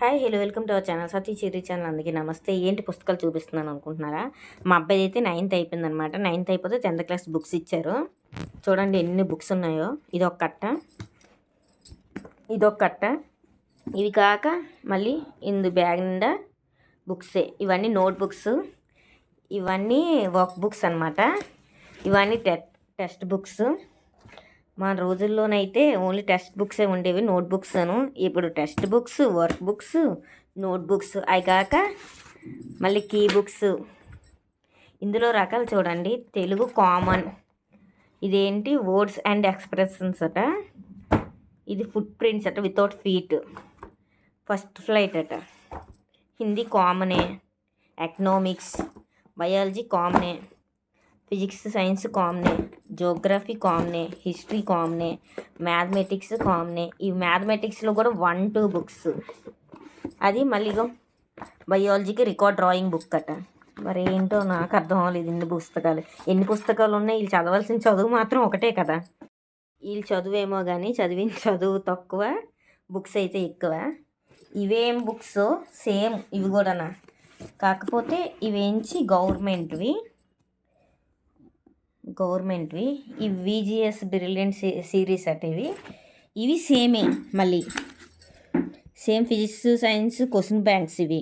Hi hello welcome to our channel Sathi Chiri channel. అందుకే నమస్తే. ఏంటి పుస్తకాలు చూపిస్తున్నాను అనుకుంటున్నారా? మా అబ్బాయి అయితే 9th అయిపోయిందనమాట. 9th అయిపోతే 10th క్లాస్ బుక్స్ ఇచ్చారు. చూడండి ఎన్ని బుక్స్ ఉన్నాయో. ఇదొక కట్ట, ఇదొక కట్ట. ఇవి కాక మళ్ళీ బ్యాగ్ నిండా బుక్సే. ఇవన్నీ నోట్ బుక్స్, ఇవన్నీ వర్క్ బుక్స్ అనమాట. ఇవన్నీ టెక్స్ట్ బుక్స్. మా రోజుల్లోనైతే ఓన్లీ టెక్స్ట్ బుక్సే ఉండేవి, నోట్ బుక్స్ అను. ఇప్పుడు text books, work books, note books, అవి కాక మళ్ళీ కీ బుక్స్. ఇందులో రకాలు చూడండి. తెలుగు కామన్, ఇదేంటి వర్డ్స్ అండ్ ఎక్స్ప్రెషన్స్ అట. ఇది ఫుట్ ప్రింట్స్ అట వితౌట్ ఫీట్. ఫస్ట్ ఫ్లైట్ అట. హిందీ కామనే, ఎకనామిక్స్, బయాలజీ కామనే, ఫిజిక్స్ సైన్స్ కామనే, జోగ్రఫీ కామనే, హిస్టరీ కామనే, మ్యాథమెటిక్స్ కామనే. ఈ మ్యాథమెటిక్స్లో కూడా 1-2 బుక్స్. అది మళ్ళీ బయాలజీకి రికార్డ్ డ్రాయింగ్ బుక్ అట. మరి ఏంటో నాకు అర్థం అవ్వలేదు. ఎన్ని పుస్తకాలు ఉన్నాయి. వీళ్ళు చదవాల్సిన చదువు మాత్రం ఒకటే కదా. వీళ్ళు చదువేమో కానీ చదివిన చదువు తక్కువ, బుక్స్ అయితే ఎక్కువ. ఇవేం బుక్స్ సేమ్ ఇవి కూడానా, కాకపోతే ఇవేంచి గవర్నమెంట్వి. ఈ విజిఎస్ బ్రిలియంట్ సిరీస్ అట. ఇవి సేమే, మళ్ళీ same physics science question banks. ఇవి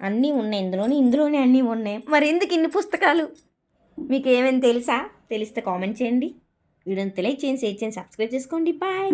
అన్నీ ఉన్నాయి ఇందులోనే అన్నీ ఉన్నాయి. మరి ఎందుకు ఇన్ని పుస్తకాలు? మీకు ఏమైనా తెలిస్తే కామెంట్ చేయండి. వీడియోని లైక్ చేయండి, షేర్ చేయండి, సబ్స్క్రైబ్ చేసుకోండి. బాయ్.